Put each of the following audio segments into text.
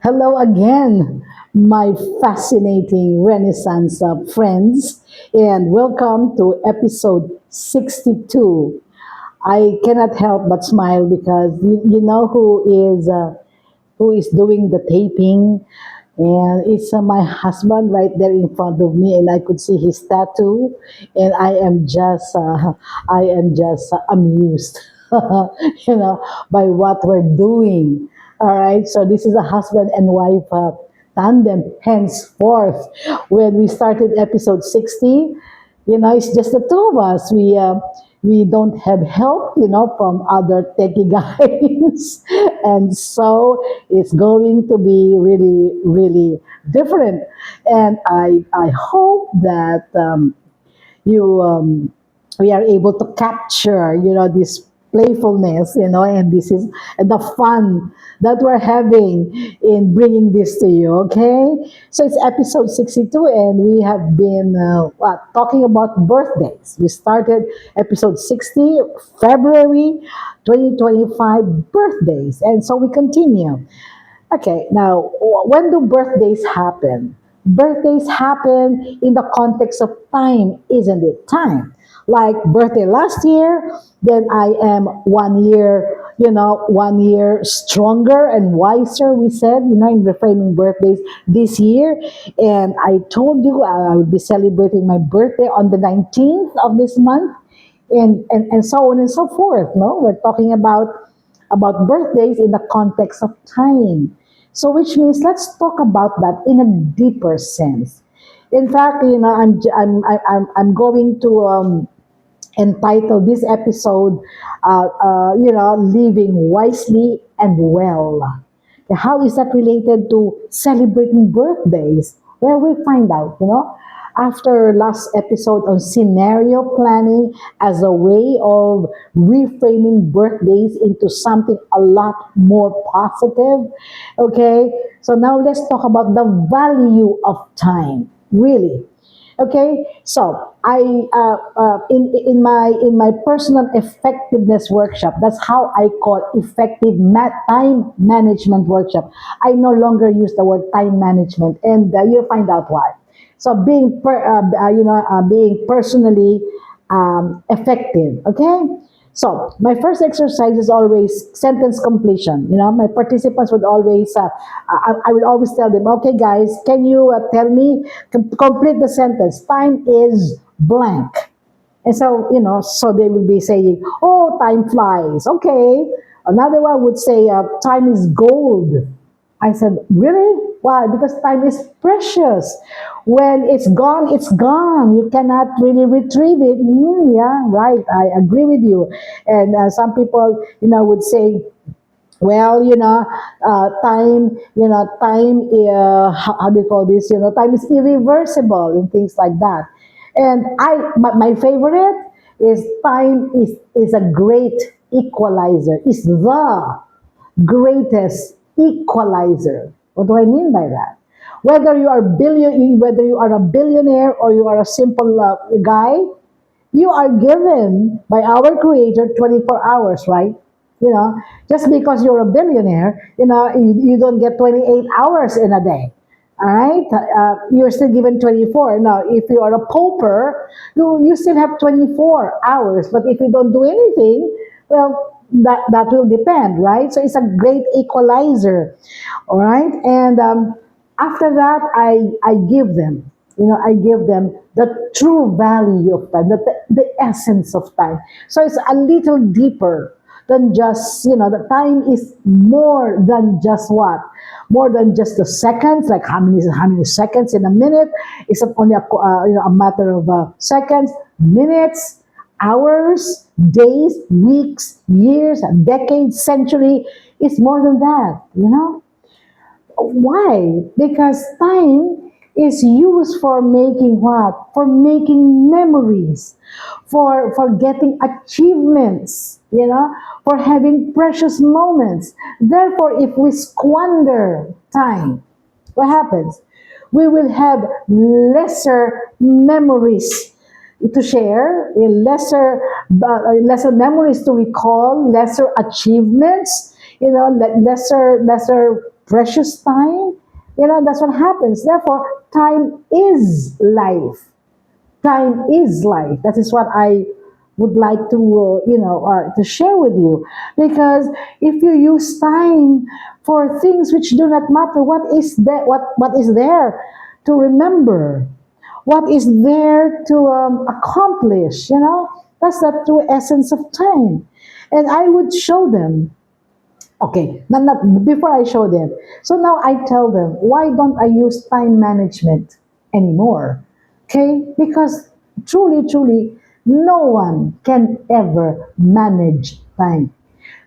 Hello again, my fascinating Renaissance friends, and welcome to episode 62. I cannot help but smile because you know who is doing the taping, and it's my husband right there in front of me, and I could see his tattoo, and I am just amused, by what we're doing. All right, so this is a husband and wife tandem. Henceforth, when we started episode 60, it's just the two of us. We don't have help, from other techie guys, and so it's going to be really, really different. And I hope that you we are able to capture this playfulness, and this is the fun that we're having in bringing this to you. Okay, so it's episode 62, and we have been talking about birthdays. We started episode 60 February 2025, birthdays, and so we continue. Okay, now, when do birthdays happen? Birthdays happen in the context of time, isn't it? Time. Like birthday last year, then I am 1 year, 1 year stronger and wiser, we said, in reframing birthdays this year. And I told you I would be celebrating my birthday on the 19th of this month, and so on and so forth. No, we're talking about birthdays in the context of time. So, which means let's talk about that in a deeper sense. In fact, I'm going to entitle this episode, "Living Wisely and Well." How is that related to celebrating birthdays? Well, we'll find out, after last episode on scenario planning as a way of reframing birthdays into something a lot more positive. Okay, so now let's talk about the value of time, really. Okay, so in my personal effectiveness workshop, that's how I call effective time management workshop. I no longer use the word time management, and you'll find out why. So being personally effective. Okay. So my first exercise is always sentence completion. My participants would always, I would always tell them, okay, guys, can you tell me, complete the sentence. Time is blank. And so, so they will be saying, oh, time flies. Okay. Another one would say, time is gold. I said, really? Why? Because time is precious. When it's gone, it's gone. You cannot really retrieve it. Yeah, right. I agree with you. And some people, would say, well, time, how do you call this? Time is irreversible and things like that. And my favorite is time is a great equalizer. Is the greatest equalizer. What do I mean by that? Whether you are a billionaire or you are a simple guy, you are given by our Creator 24 hours, right? Just because you're a billionaire, you don't get 28 hours in a day. All right, you're still given 24. Now, if you are a pauper, you still have 24 hours. But if you don't do anything, well, that will depend, right? So it's a great equalizer, all right. And after that, I give them, I give them the true value of time, the essence of time. So it's a little deeper than just, the time is more than just what? More than just the seconds, like how many seconds in a minute. It's not only a matter of seconds, minutes, hours, days, weeks, years, decades, century. It's more than that. Why? Because time is used for making what? For making memories, for getting achievements, for having precious moments. Therefore, if we squander time, what happens? We will have lesser memories to share, lesser memories to recall, lesser achievements, lesser precious time, that's what happens. Therefore, time is life. Time is life. That is what I would like to, to share with you. Because if you use time for things which do not matter, what is there to remember? What is there to accomplish? That's the true essence of time. And I would show them. Okay, not before I show them. So now I tell them, why don't I use time management anymore? Okay, because truly, no one can ever manage time.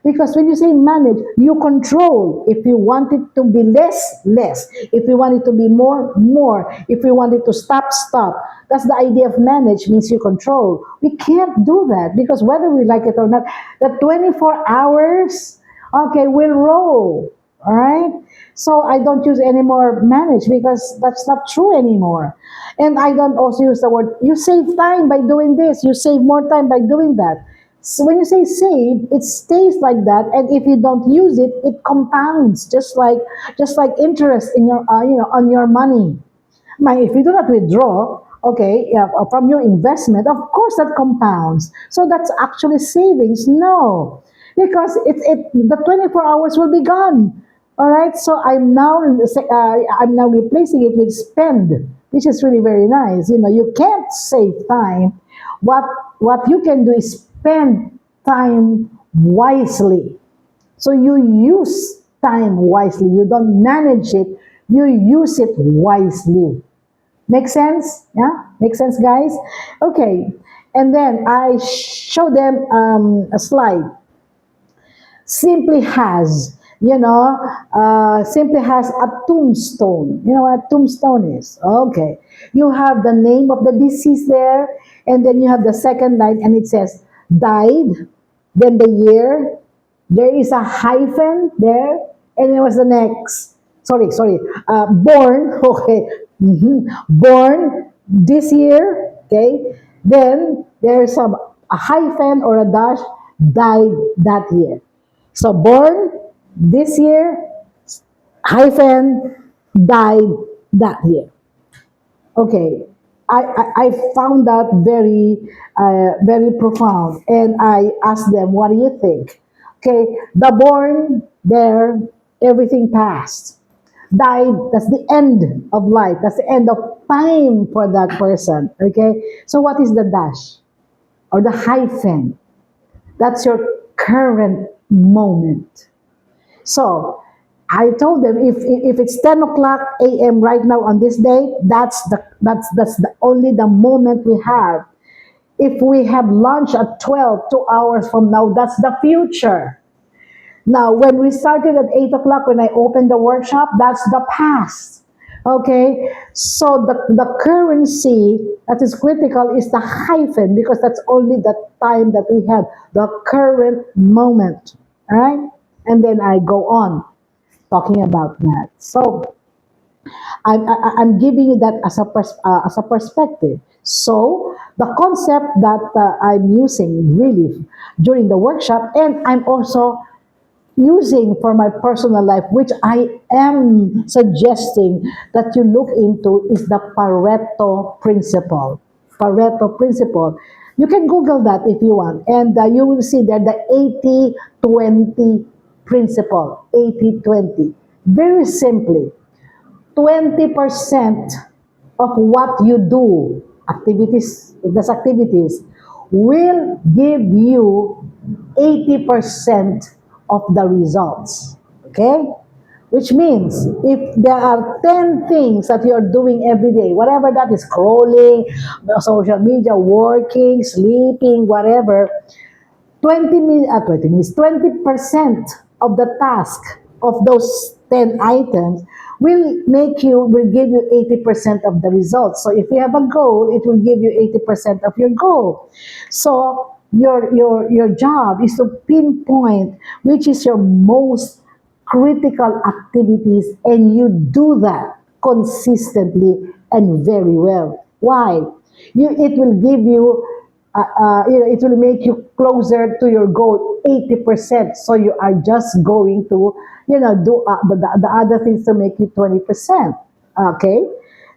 Because when you say manage, you control. If you want it to be less, less. If you want it to be more, more. If you want it to stop, stop. That's the idea of manage, means you control. We can't do that because whether we like it or not, the 24 hours, okay, will roll. All right? So I don't use any more manage because that's not true anymore. And I don't also use the word, you save time by doing this, you save more time by doing that. So when you say save, it stays like that, and if you don't use it, it compounds just like interest in your on your money. If you do not withdraw, okay, yeah, from your investment, of course that compounds. So that's actually savings. No, because the 24 hours will be gone. All right, so I'm now replacing it with spend, which is really very nice. You can't save time. What what you can do is spend time wisely. So you use time wisely. You don't manage it. You use it wisely. Make sense? Yeah? Make sense, guys? Okay. And then I show them a slide. Simply has a tombstone. You know what a tombstone is? Okay. You have the name of the deceased there, and then you have the second line, and it says died, then the year. There is a hyphen there, and it was the next. Sorry. Born, okay. Born this year, okay. Then there's a hyphen or a dash, died that year. So born this year, hyphen, died that year. Okay, I found that very profound, and I asked them, "What do you think?" Okay, the born there, everything passed. Died, that's the end of life. That's the end of time for that person. Okay, so what is the dash or the hyphen? That's your current moment. So I told them if it's 10 o'clock a.m. right now on this day, that's the only the moment we have. If we have lunch at 12, 2 hours from now, that's the future. Now, when we started at 8 o'clock, when I opened the workshop, that's the past. Okay, so the currency that is critical is the hyphen because that's only the time that we have, the current moment. All right, and then I go on talking about that. So I'm giving you that as a perspective. So the concept that I'm using really during the workshop, and I'm also using for my personal life, which I am suggesting that you look into, is the Pareto principle. Pareto principle. You can Google that if you want, and you will see that the 80-20 principle. 80-20. Very simply, 20% of what you do, activities, will give you 80% of the results. Okay? Which means if there are 10 things that you're doing every day, whatever that is, scrolling, social media, working, sleeping, whatever, 20 minutes, 20% of the task of those 10 items will give you 80% of the results. So if you have a goal, it will give you 80% of your goal. So your job is to pinpoint which is your most critical activities, and you do that consistently and very well. Why? It will give you it will make you closer to your goal 80%. So you are just going to, do the other things to make you 20%. Okay.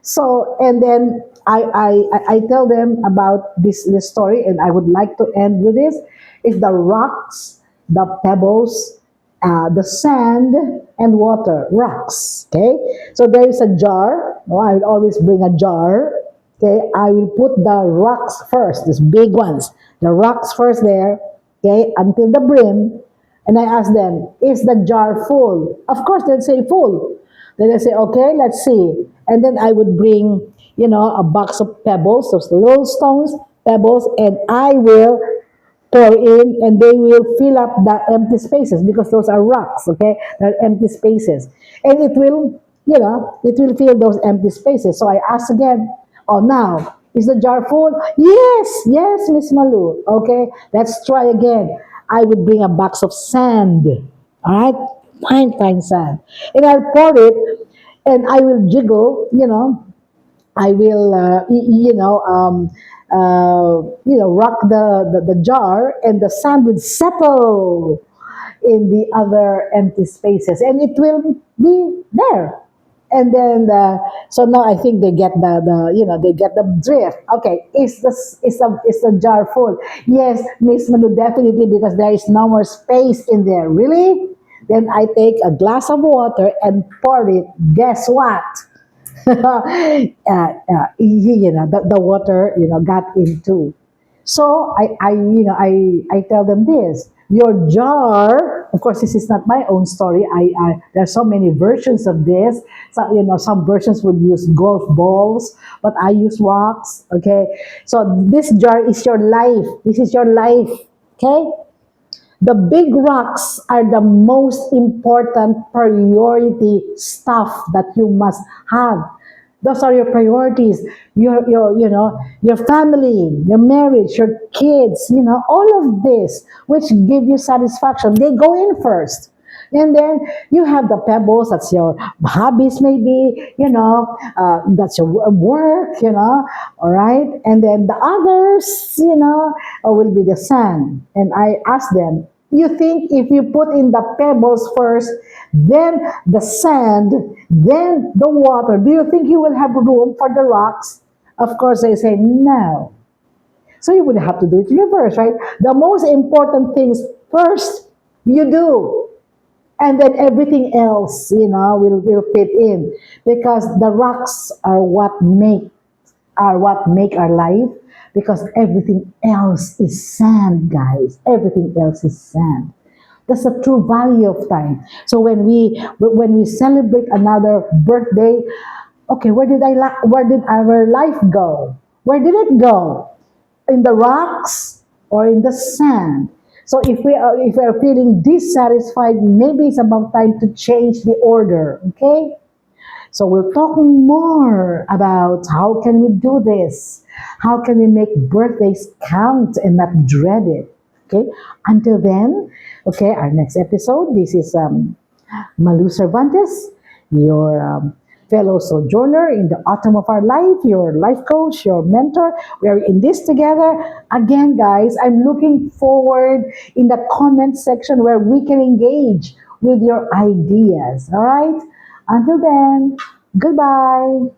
So, and then I tell them about this story, and I would like to end with this. Is the rocks, the pebbles, the sand, and water. Rocks. Okay. So there is a jar. Oh, I will always bring a jar. Okay, I will put the rocks first, these big ones, the rocks first there, okay, until the brim. And I ask them, is the jar full? Of course, they'll say full. Then I say, okay, let's see. And then I would bring, a box of pebbles, those little stones, pebbles, and I will pour in and they will fill up the empty spaces because those are rocks, okay? They're empty spaces. And it will fill those empty spaces. So I ask again, oh, now, is the jar full? Yes, yes, Miss Malu. Okay, let's try again. I would bring a box of sand, all right? Fine, fine sand. And I'll pour it and I will jiggle, I will, rock the jar, and the sand would settle in the other empty spaces, and it will be there. And then, so now I think they get they get the drift. Okay, is the jar full? Yes, Miss Manu, definitely, because there is no more space in there. Really? Then I take a glass of water and pour it. Guess what? The water, got into. So I tell them this. Your jar, of course, this is not my own story. There's so many versions of this. So, some versions would use golf balls, but I use rocks. Okay. So this jar is your life. This is your life. Okay. The big rocks are the most important priority stuff that you must have. Those are your priorities. Your family, your marriage, your kids, all of this, which give you satisfaction. They go in first. And then you have the pebbles, that's your hobbies, maybe, that's your work, all right? And then the others, will be the sand. And I ask them, you think if you put in the pebbles first, then the sand, then the water, do you think you will have room for the rocks? Of course, they say no. So you would have to do it reverse, right? The most important things first you do, and then everything else, will fit in, because the rocks are what make our life, because everything else is sand, guys. Everything else is sand. That's the true value of time. So when we celebrate another birthday, okay, where did our life go? Where did it go? In the rocks or in the sand? So if we are feeling dissatisfied, maybe it's about time to change the order. Okay. So we'll talk more about how can we do this? How can we make birthdays count and not dread it? Okay. Until then, okay, our next episode. This is Malu Cervantes, your fellow sojourner in the autumn of our life, your life coach, your mentor. We are in this together. Again, guys, I'm looking forward in the comment section where we can engage with your ideas. All right. Until then, goodbye.